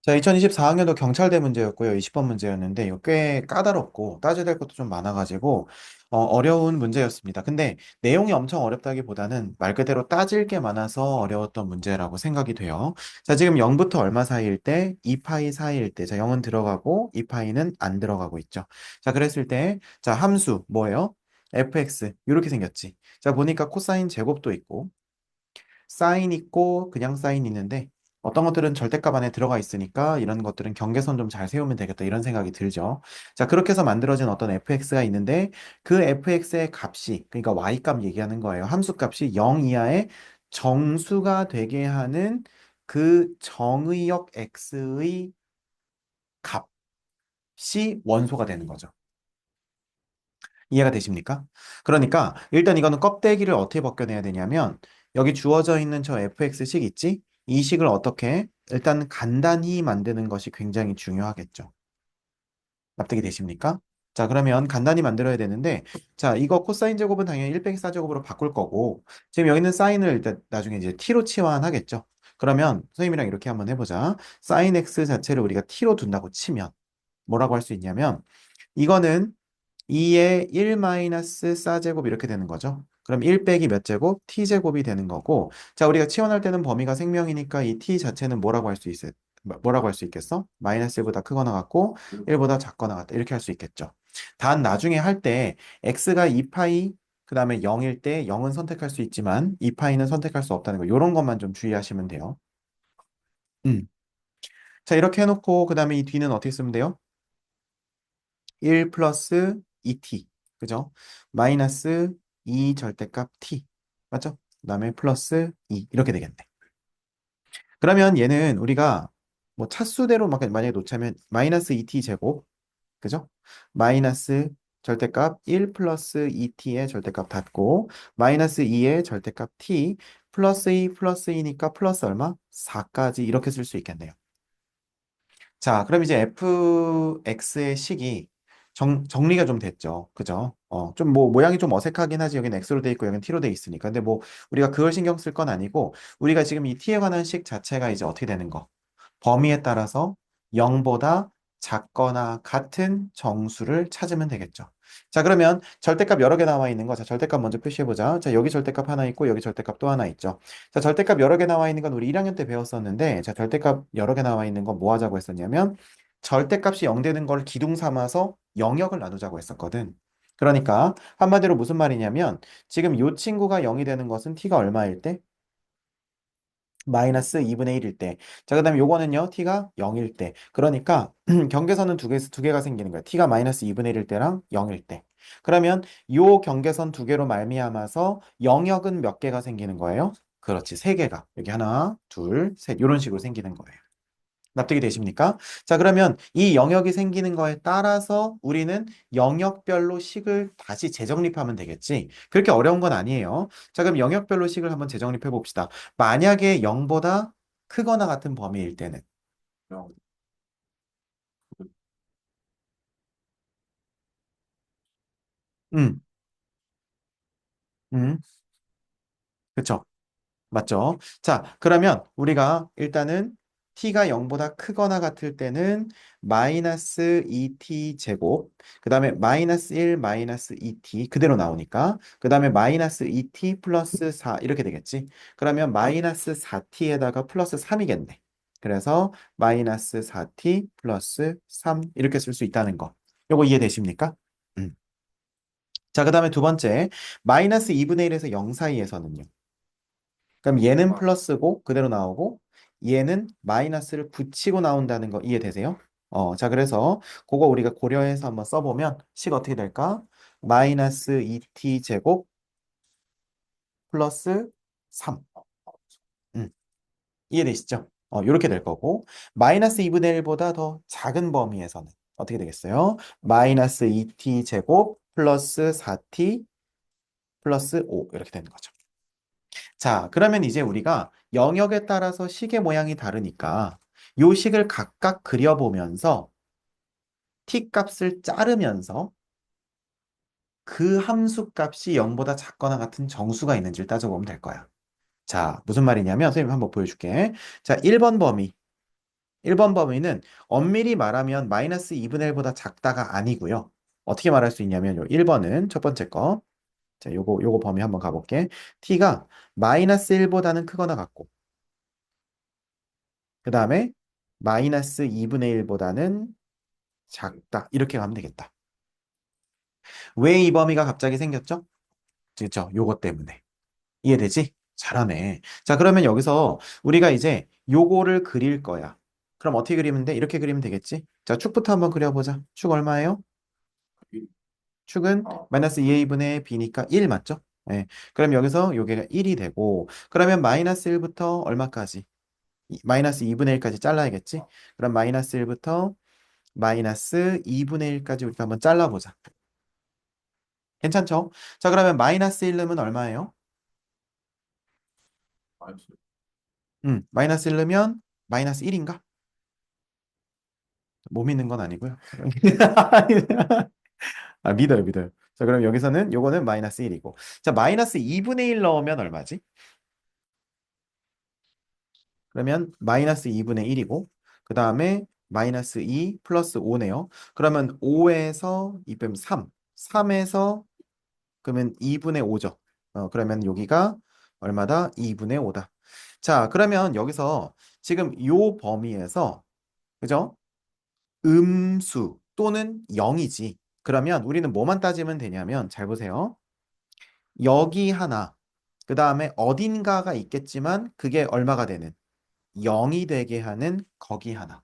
자, 2024학년도 경찰대 문제였고요. 20번 문제였는데, 이거 꽤 까다롭고, 따져야 될 것도 좀 많아가지고, 어려운 문제였습니다. 근데 내용이 엄청 어렵다기보다는 말 그대로 따질 게 많아서 어려웠던 문제라고 생각이 돼요. 자, 지금 0부터 얼마 사이일 때, 2파이 사이일 때, 자, 0은 들어가고, 2파이는 안 들어가고 있죠. 자, 그랬을 때, 자, 함수, 뭐예요? fx, 이렇게 생겼지. 자, 보니까 코사인 제곱도 있고, 사인 있고 그냥 사인 있는데 어떤 것들은 절대값 안에 들어가 있으니까 이런 것들은 경계선 좀 잘 세우면 되겠다 이런 생각이 들죠. 자, 그렇게 해서 만들어진 어떤 fx가 있는데 그 fx의 값이 그러니까 y값 얘기하는 거예요. 함수 값이 0 이하의 정수가 되게 하는 그 정의역 x의 값이 원소가 되는 거죠. 이해가 되십니까? 그러니까 일단 이거는 껍데기를 어떻게 벗겨내야 되냐면 여기 주어져 있는 저 fx식 있지? 이 식을 어떻게 일단 간단히 만드는 것이 굉장히 중요하겠죠. 납득이 되십니까? 자, 그러면 간단히 만들어야 되는데 자, 이거 코사인 제곱은 당연히 1 빼기 4 제곱으로 바꿀 거고 지금 여기 있는 사인을 일단 나중에 이제 t로 치환하겠죠. 그러면 선생님이랑 이렇게 한번 해보자. 사인 x 자체를 우리가 t로 둔다고 치면 뭐라고 할 수 있냐면 이거는 2의 1 마이너스 4제곱 이렇게 되는 거죠. 그럼 1 빼기 몇 제곱? t제곱이 되는 거고 자 우리가 치환할 때는 범위가 생명이니까 이 t 자체는 뭐라고 할 수 있어? 뭐라고 할 수 있겠어? 마이너스 1보다 크거나 같고 1보다 작거나 같다 이렇게 할 수 있겠죠. 단 나중에 할 때 x가 2파이 그 다음에 0일 때 0은 선택할 수 있지만 2파이는 선택할 수 없다는 거 이런 것만 좀 주의하시면 돼요. 음. 자 이렇게 해놓고 그 다음에 이 뒤는 어떻게 쓰면 돼요? 1 플러스 2t. 그죠? 마이너스 2 절대값 t. 맞죠? 그 다음에 플러스 2. 이렇게 되겠네. 그러면 얘는 우리가 뭐 차수대로 만약에 놓자면 마이너스 2t 제곱. 그죠? 마이너스 절대값 1 플러스 2t의 절대값 닫고 마이너스 2의 절대값 t 플러스 2 플러스 2니까 플러스 얼마? 4까지 이렇게 쓸 수 있겠네요. 자, 그럼 이제 fx의 식이 정리가 좀 됐죠. 그죠? 좀 뭐 모양이 좀 어색하긴 하지. 여기는 x로 돼 있고 여기는 t로 돼 있으니까. 근데 뭐 우리가 그걸 신경 쓸 건 아니고 우리가 지금 이 t에 관한 식 자체가 이제 어떻게 되는 거? 범위에 따라서 0보다 작거나 같은 정수를 찾으면 되겠죠. 자, 그러면 절대값 여러 개 나와 있는 거. 자, 절대값 먼저 표시해 보자. 자, 여기 절대값 하나 있고 여기 절대값 또 하나 있죠. 자, 절대값 여러 개 나와 있는 건 우리 1학년 때 배웠었는데, 자, 절대값 여러 개 나와 있는 건 뭐 하자고 했었냐면, 절대값이 0 되는 걸 기둥 삼아서 영역을 나누자고 했었거든. 그러니까 한마디로 무슨 말이냐면, 지금 이 친구가 0이 되는 것은 t가 얼마일 때? 마이너스 2분의 1일 때. 자, 그 다음에 요거는요, t가 0일 때. 그러니까 경계선은 두 개가 생기는 거야. t가 마이너스 2분의 1일 때랑 0일 때. 그러면 요 경계선 두 개로 말미암아서 영역은 몇 개가 생기는 거예요? 그렇지, 세 개가. 여기 하나, 둘, 셋. 이런 식으로 생기는 거예요. 납득이 되십니까? 자, 그러면 이 영역이 생기는 거에 따라서 우리는 영역별로 식을 다시 재정립하면 되겠지. 그렇게 어려운 건 아니에요. 자, 그럼 영역별로 식을 한번 재정립해 봅시다. 만약에 0보다 크거나 같은 범위일 때는. 음, 음, 그쵸. 맞죠? 자, 그러면 우리가 일단은 t가 0보다 크거나 같을 때는 마이너스 2t 제곱, 그 다음에 마이너스 1 마이너스 2t 그대로 나오니까 그 다음에 마이너스 2t 플러스 4 이렇게 되겠지. 그러면 마이너스 4t에다가 플러스 3이겠네. 그래서 마이너스 4t 플러스 3 이렇게 쓸 수 있다는 거. 요거 이해되십니까? 음. 자, 그 다음에 두 번째 마이너스 2분의 1에서 0 사이에서는요. 그럼 얘는 플러스고 그대로 나오고 얘는 마이너스를 붙이고 나온다는 거 이해되세요? 자 그래서 그거 우리가 고려해서 한번 써보면 식 어떻게 될까? 마이너스 2t 제곱 플러스 3. 음, 이해되시죠? 이렇게 될 거고 마이너스 2분의 1보다 더 작은 범위에서는 어떻게 되겠어요? 마이너스 2t 제곱 플러스 4t 플러스 5 이렇게 되는 거죠. 자, 그러면 이제 우리가 영역에 따라서 식의 모양이 다르니까 요 식을 각각 그려보면서 t 값을 자르면서 그 함수 값이 0보다 작거나 같은 정수가 있는지를 따져보면 될 거야. 자, 무슨 말이냐면 선생님 한번 보여줄게. 자, 1번 범위. 1번 범위는 엄밀히 말하면 마이너스 2분의 1보다 작다가 아니고요. 어떻게 말할 수 있냐면 요 1번은 첫 번째 거. 자, 요거 범위 한번 가볼게. t가 마이너스 1보다는 크거나 같고 그 다음에 마이너스 2분의 1보다는 작다. 이렇게 가면 되겠다. 왜 이 범위가 갑자기 생겼죠? 그렇죠? 요거 때문에. 이해되지? 잘하네. 자, 그러면 여기서 우리가 이제 요거를 그릴 거야. 그럼 어떻게 그리면 돼? 이렇게 그리면 되겠지? 자, 축부터 한번 그려보자. 축 얼마예요? 축은 마이너스 2a분의 b니까 1 맞죠? 네. 그럼 여기서 요게 1이 되고 그러면 마이너스 1부터 얼마까지? 마이너스 2분의 1까지 잘라야겠지? 그럼 마이너스 1부터 마이너스 2분의 1까지 우리가 한번 잘라보자. 괜찮죠? 자, 그러면 마이너스 1름은 얼마예요? 마이너스 1르면 마이너스 1인가? 못 믿는 건 아니고요. 아, 믿어요, 믿어요. 자, 그럼 여기서는 요거는 마이너스 1이고. 자, 마이너스 2분의 1 넣으면 얼마지? 그러면 마이너스 2분의 1이고, 그 다음에 마이너스 2 플러스 5네요. 그러면 5에서 2 빼면 3. 3에서 그러면 2분의 5죠. 그러면 여기가 얼마다? 2분의 5다. 자, 그러면 여기서 지금 요 범위에서, 그죠? 음수 또는 0이지. 그러면 우리는 뭐만 따지면 되냐면 잘 보세요. 여기 하나, 그 다음에 어딘가가 있겠지만 그게 얼마가 되는 0이 되게 하는 거기 하나.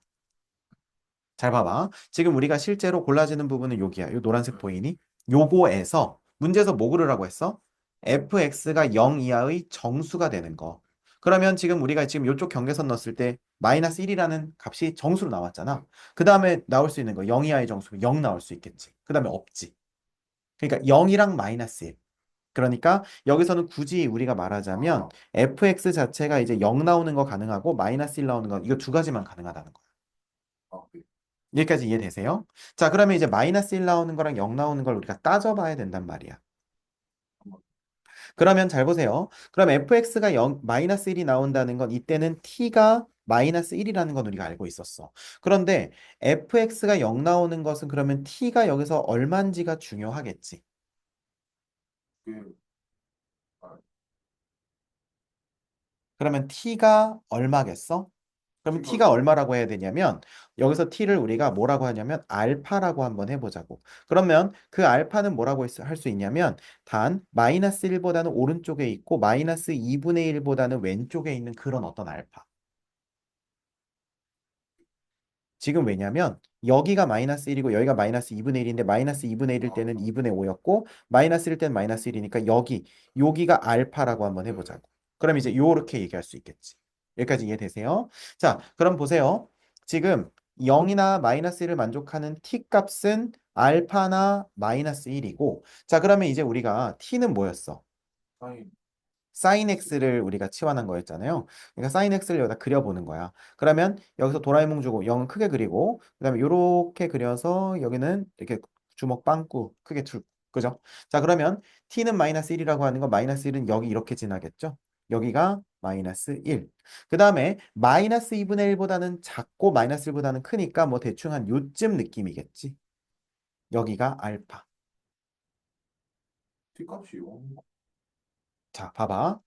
잘 봐봐. 지금 우리가 실제로 골라지는 부분은 여기야. 요 노란색 보이니? 요거에서 문제에서 뭐 고르라고 했어? fx가 0 이하의 정수가 되는 거. 그러면 지금 우리가 지금 요쪽 경계선 넣었을 때 마이너스 1이라는 값이 정수로 나왔잖아. 그 다음에 나올 수 있는 거 0 이하의 정수 0 나올 수 있겠지. 그 다음에 없지. 그러니까 0이랑 마이너스 1. 그러니까 여기서는 굳이 우리가 말하자면 fx 자체가 이제 0 나오는 거 가능하고 마이너스 1 나오는 거 이거 두 가지만 가능하다는 거야. 여기까지 이해되세요? 자, 그러면 이제 마이너스 1 나오는 거랑 0 나오는 걸 우리가 따져봐야 된단 말이야. 그러면 잘 보세요. 그럼 fx가 0, 마이너스 1이 나온다는 건 이때는 t가 마이너스 1이라는 건 우리가 알고 있었어. 그런데 fx가 0 나오는 것은 그러면 t가 여기서 얼마인지가 중요하겠지. 그러면 t가 얼마겠어? 그러면 t가 얼마라고 해야 되냐면 여기서 t를 우리가 뭐라고 하냐면 알파라고 한번 해보자고. 그러면 그 알파는 뭐라고 할 수 있냐면 단 마이너스 1보다는 오른쪽에 있고 마이너스 2분의 1보다는 왼쪽에 있는 그런 어떤 알파. 지금 왜냐면 여기가 마이너스 1이고 여기가 마이너스 2분의 1인데 마이너스 2분의 1일 때는 2분의 5였고 마이너스 1일 때는 마이너스 1이니까 여기가 알파라고 한번 해보자고. 그럼 이제 요렇게 얘기할 수 있겠지. 여기까지 이해되세요? 자, 그럼 보세요. 지금 0이나 마이너스 1을 만족하는 t 값은 알파나 마이너스 1이고 자, 그러면 이제 우리가 t는 뭐였어? 사인 x를 우리가 치환한 거였잖아요. 그러니까 사인 x를 여기다 그려보는 거야. 그러면 여기서 도라에몽 주고 0은 크게 그리고 그다음에 요렇게 그려서 여기는 이렇게 주먹 빵꾸 크게 줄 그죠? 자, 그러면 t는 마이너스 1이라고 하는 건 마이너스 1은 여기 이렇게 지나겠죠? 여기가 마이너스 1. 그 다음에 마이너스 2분의 1보다는 작고 마이너스 1보다는 크니까 뭐 대충 한 요쯤 느낌이겠지. 여기가 알파. 자, 봐봐.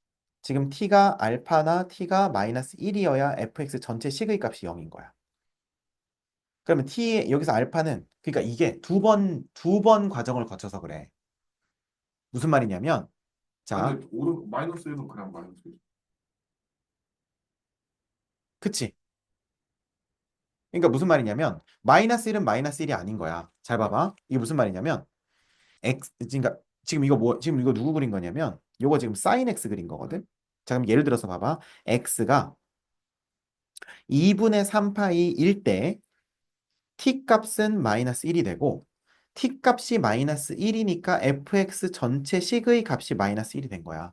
지금 t가 알파나 t가 마이너스 1이어야 fx 전체 식의 값이 0인 거야. 그러면 t 여기서 알파는 그러니까 이게 두 번 과정을 거쳐서 그래. 무슨 말이냐면 자, 근데 오른 마이너스 1은 그냥 마이너스 1. 그치? 그러니까 무슨 말이냐면 마이너스 1은 마이너스 1이 아닌 거야. 잘 봐봐. 이게 무슨 말이냐면 그러니까 지금 이거 누구 그린 거냐면 요거 지금 사인 x 그린 거거든. 자, 그럼 예를 들어서 봐봐. x가 2분의 3파이일 때 t 값은 마이너스 1이 되고 t 값이 마이너스 1이니까 fx 전체 식의 값이 마이너스 1이 된 거야.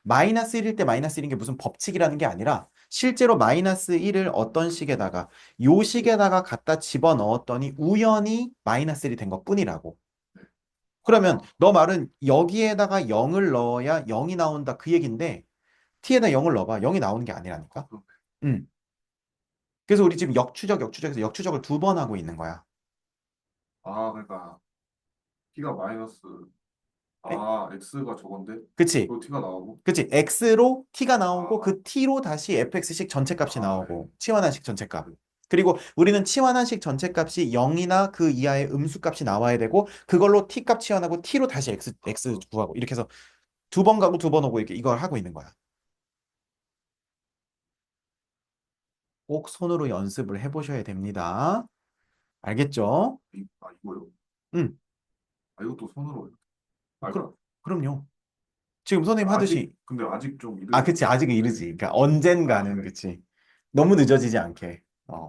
마이너스 1일 때 마이너스 1인 게 무슨 법칙이라는 게 아니라 실제로 마이너스 1을 어떤 식에다가 요 식에다가 갖다 집어넣었더니 우연히 마이너스 1이 된 것뿐이라고. 그러면 너 말은 여기에다가 0을 넣어야 0이 나온다 그 얘긴데 t에다 0을 넣어봐. 0이 나오는 게 아니라니까. 음. 그래서 우리 지금 역추적, 역추적에서 역추적을 두 번 하고 있는 거야. 아, 그러니까 t가 마이너스 에? x가 저건데 그치? 또 t가 나오고 그치? x로 t가 나오고 아, 그 t로 다시 fx식 전체값이 네. 나오고 치환한식 전체값. 그리고 우리는 치환한식 전체값이 0이나 그 이하의 음수값이 나와야 되고 그걸로 t값 치환하고 t로 다시 x 그, 구하고 이렇게 해서 두 번 가고 두 번 오고 이렇게 이걸 하고 있는 거야. 꼭 손으로 연습을 해보셔야 됩니다. 알겠죠? 이거요? 응. 이것도 손으로 그럼, 그러니까 그럼요. 지금 선생님 아직 하듯이 근데 아직 좀 아, 이르지 그치. 아직은 네. 이르지. 그러니까 언젠가는, 네. 그치. 너무 늦어지지 않게.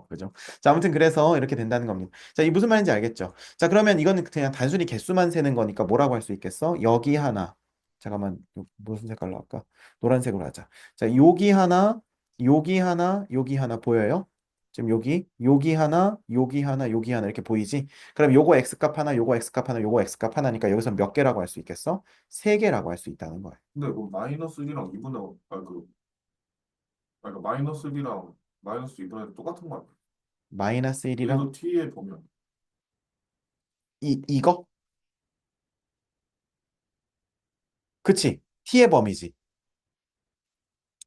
그죠? 자, 아무튼 그래서 이렇게 된다는 겁니다. 자, 이 무슨 말인지 알겠죠? 자, 그러면 이거는 그냥 단순히 개수만 세는 거니까 뭐라고 할 수 있겠어? 여기 하나. 잠깐만, 무슨 색깔로 할까? 노란색으로 하자. 자, 여기 하나, 여기 하나, 여기 하나 보여요? 지금 여기 하나, 여기 하나, 여기 하나 이렇게 보이지? 그럼 요거 X값 하나, 요거 X값 하나, 요거 X값 하나니까 여기서 몇 개라고 할 수 있겠어? 세 개라고 할 수 있다는 거예요. 근데 뭐 마이너스 1이랑 2분의 그러니까 마이너스 1이랑 마이너스 2분의 똑같은 거 아니야? 마이너스 1이랑 얘도 t에 보면 이거? 그치? t의 범위지.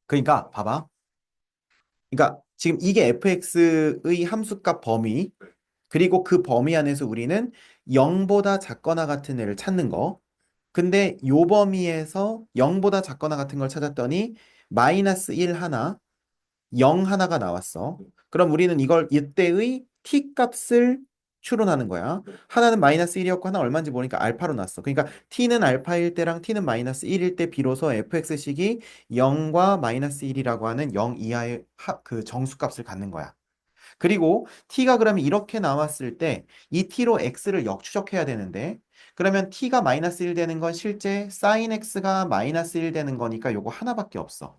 그러니까 봐봐. 그러니까 지금 이게 fx의 함수값 범위 네. 그리고 그 범위 안에서 우리는 0보다 작거나 같은 애를 찾는 거. 근데 요 범위에서 0보다 작거나 같은 걸 찾았더니 마이너스 1 하나 0 하나가 나왔어. 네. 그럼 우리는 이걸 이때의 t 값을 추론하는 거야. 네. 하나는 마이너스 1이었고 하나 얼마인지 모르니까 알파로 났어. 그러니까 t는 알파일 때랑 t는 마이너스 1일 때 비로소 fx식이 0과 마이너스 1이라고 하는 0 이하의 그 정수값을 갖는 거야. 그리고 t가 그러면 이렇게 나왔을 때 이 t로 x를 역추적해야 되는데 그러면 t가 마이너스 1 되는 건 실제 sin x가 마이너스 1 되는 거니까 요거 하나밖에 없어.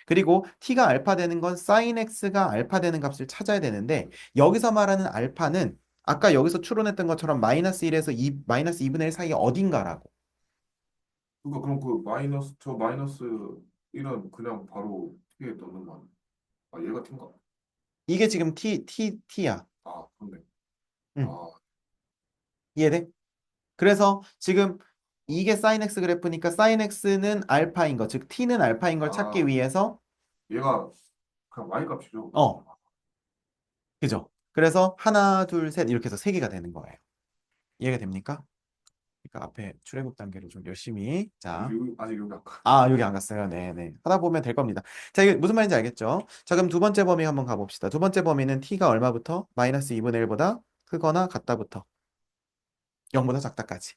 그리고 t가 알파 되는 건 sin x가 알파 되는 값을 찾아야 되는데 여기서 말하는 알파는 아까 여기서 추론했던 것처럼 마이너스 1에서 2, 마이너스 2분의 1 사이 어딘가라고. 그러니까 그럼 그 마이너스 1은 그냥 바로 t에 넣는 거 아니야? 얘가 t인가? 이게 지금 t야. 그렇네. 응, 아, 이해돼? 그래서 지금 이게 sin x 그래프니까 sin x는 알파인 거, 즉 t는 알파인 걸 찾기 아, 위해서 얘가 그냥 y 값이죠. 어, 그죠? 그래서 하나, 둘, 셋 이렇게 해서 세 개가 되는 거예요. 이해가 됩니까? 그러니까 앞에 출애굽 단계를 좀 열심히 자, 아직 여기 안 가. 아, 여기 안 갔어요. 네네. 하다 보면 될 겁니다. 자, 이게 무슨 말인지 알겠죠? 자, 그럼 두 번째 범위 한번 가봅시다. 두 번째 범위는 t가 얼마부터? 마이너스 2분의 1보다 크거나 같다부터 0보다 작다까지.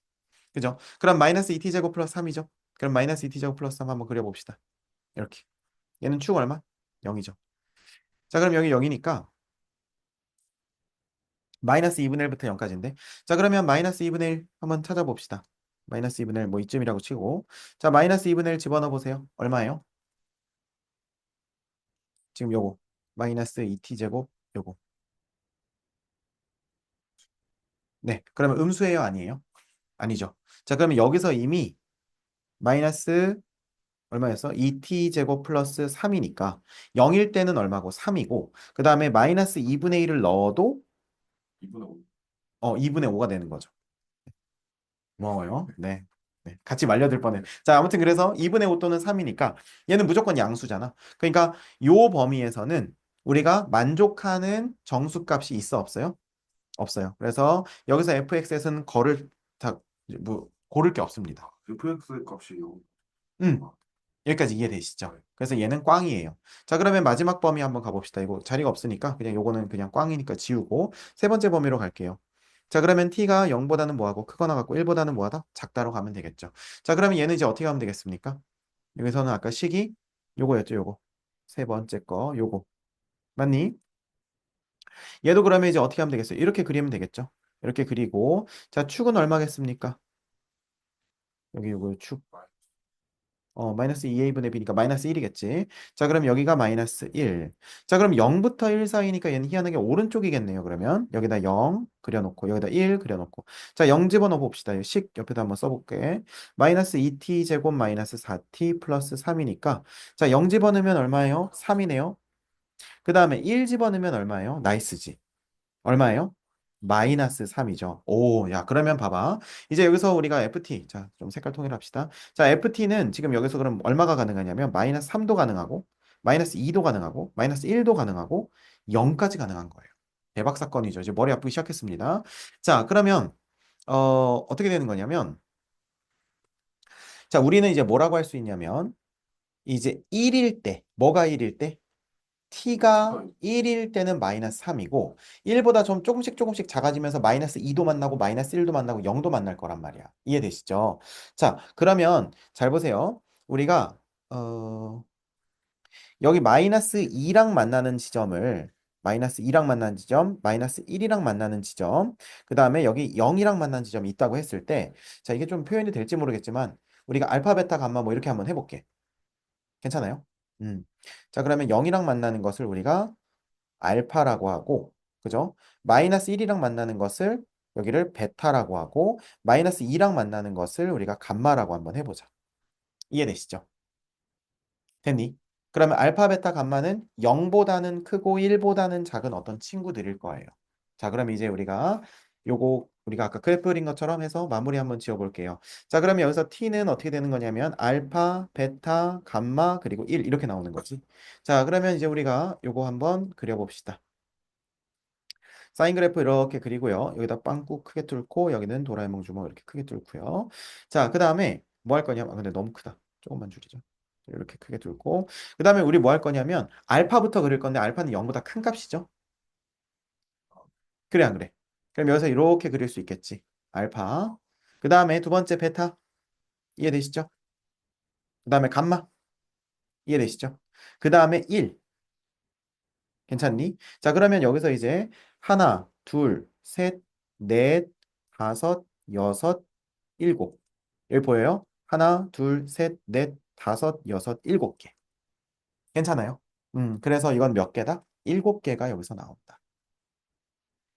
그죠? 그럼 마이너스 2t 제곱 플러스 3이죠? 그럼 마이너스 2t 제곱 플러스 3 한번 그려봅시다. 이렇게. 얘는 축 얼마? 0이죠. 자, 그럼 여기 0이니까 마이너스 2분의 1부터 0까지인데. 자, 그러면 마이너스 2분의 1 한번 찾아봅시다. 마이너스 2분의 1 뭐 이쯤이라고 치고. 자, 마이너스 2분의 1 집어넣어 보세요. 얼마예요? 지금 요거. 마이너스 2t 제곱 요거. 네. 그러면 음수예요? 아니에요? 아니죠. 자, 그러면 여기서 이미 마이너스 얼마였어? 2t 제곱 플러스 3이니까 0일 때는 얼마고? 3이고 그 다음에 마이너스 2분의 1을 넣어도 2분의 5. 2분의 5가 되는 거죠. 고마워요. 네. 네. 같이 말려들 뻔해. 자, 아무튼 그래서 2분의 5 또는 3이니까 얘는 무조건 양수잖아. 그러니까 요 범위에서는 우리가 만족하는 정수값이 있어 없어요? 없어요. 그래서 여기서 fx에서는 뭐 고를 게 없습니다. fx 값이 요. 음. 아, 여기까지 이해되시죠? 그래서 얘는 꽝이에요. 자, 그러면 마지막 범위 한번 가봅시다. 이거 자리가 없으니까 그냥 요거는 그냥 꽝이니까 지우고 세 번째 범위로 갈게요. 자, 그러면 t가 0보다는 뭐하고 크거나 같고 1보다는 뭐하다? 작다로 가면 되겠죠. 자, 그러면 얘는 이제 어떻게 하면 되겠습니까? 여기서는 아까 식이 요거였죠, 요거. 세 번째 거 요거. 맞니? 얘도 그러면 이제 어떻게 하면 되겠어요? 이렇게 그리면 되겠죠. 이렇게 그리고 자, 축은 얼마겠습니까? 여기 요거 축 마이너스 2a분의 b니까 마이너스 1이겠지. 자, 그럼 여기가 마이너스 1. 자, 그럼 0부터 1 사이니까 얘는 희한하게 오른쪽이겠네요. 그러면 여기다 0 그려놓고 여기다 1 그려놓고 자, 0 집어넣어 봅시다. 이 식 옆에다 한번 써볼게. 마이너스 2t 제곱 마이너스 4t 플러스 3이니까 자, 0 집어넣으면 얼마예요? 3이네요. 그 다음에 1 집어넣으면 얼마예요? 나이스지. 얼마예요? 마이너스 3이죠. 오, 야, 그러면 봐봐. 이제 여기서 우리가 FT, 자, 좀 색깔 통일합시다. 자, FT는 지금 여기서 그럼 얼마가 가능하냐면 마이너스 3도 가능하고, 마이너스 2도 가능하고, 마이너스 1도 가능하고, 0까지 가능한 거예요. 대박 사건이죠. 이제 머리 아프기 시작했습니다. 자, 그러면, 어떻게 되는 거냐면, 자, 우리는 이제 뭐라고 할 수 있냐면, 이제 1일 때, 뭐가 1일 때? t가 1일 때는 마이너스 3이고 1보다 좀 조금씩 작아지면서 마이너스 2도 만나고 마이너스 1도 만나고 0도 만날 거란 말이야. 이해되시죠? 자, 그러면 잘 보세요. 우리가 여기 마이너스 2랑 만나는 지점을 마이너스 2랑 만나는 지점, 마이너스 1이랑 만나는 지점, 그 다음에 여기 0이랑 만나는 지점이 있다고 했을 때, 자, 이게 좀 표현이 될지 모르겠지만 우리가 알파, 베타, 감마 뭐 이렇게 한번 해볼게. 괜찮아요? 음. 자, 그러면 0이랑 만나는 것을 우리가 알파라고 하고, 그죠? 마이너스 1이랑 만나는 것을 여기를 베타라고 하고, 마이너스 2랑 만나는 것을 우리가 감마라고 한번 해보자. 이해되시죠? 됐니? 그러면 알파, 베타, 감마는 0보다는 크고 1보다는 작은 어떤 친구들일 거예요. 자, 그럼 이제 우리가 요거 우리가 아까 그래프 그린 것처럼 해서 마무리 한번 지어볼게요. 자, 그러면 여기서 t는 어떻게 되는 거냐면 알파, 베타, 감마, 그리고 1 이렇게 나오는 거지. 자, 그러면 이제 우리가 요거 한번 그려봅시다. 사인 그래프 이렇게 그리고요. 여기다 빵꾸 크게 뚫고 여기는 도라에몽 주먹 이렇게 크게 뚫고요. 자, 그 다음에 뭐 할 거냐? 아, 근데 너무 크다. 조금만 줄이죠. 이렇게 크게 뚫고 그 다음에 우리 뭐 할 거냐면 알파부터 그릴 건데 알파는 0보다 큰 값이죠. 그래 안 그래? 그럼 여기서 이렇게 그릴 수 있겠지. 알파. 그 다음에 두 번째 베타. 이해되시죠? 그 다음에 감마. 이해되시죠? 그 다음에 1. 괜찮니? 자, 그러면 여기서 이제 하나, 둘, 셋, 넷, 다섯, 여섯, 일곱. 여기 보여요? 하나, 둘, 셋, 넷, 다섯, 여섯, 일곱 개. 괜찮아요? 그래서 이건 몇 개다? 일곱 개가 여기서 나온다.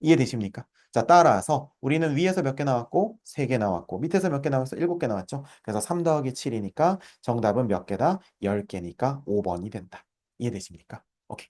이해되십니까? 자, 따라서 우리는 위에서 몇 개 나왔고, 세 개 나왔고, 밑에서 몇 개 나왔어? 일곱 개 나왔죠? 그래서 3 더하기 7이니까 정답은 몇 개다? 10개니까 5번이 된다. 이해되십니까? 오케이.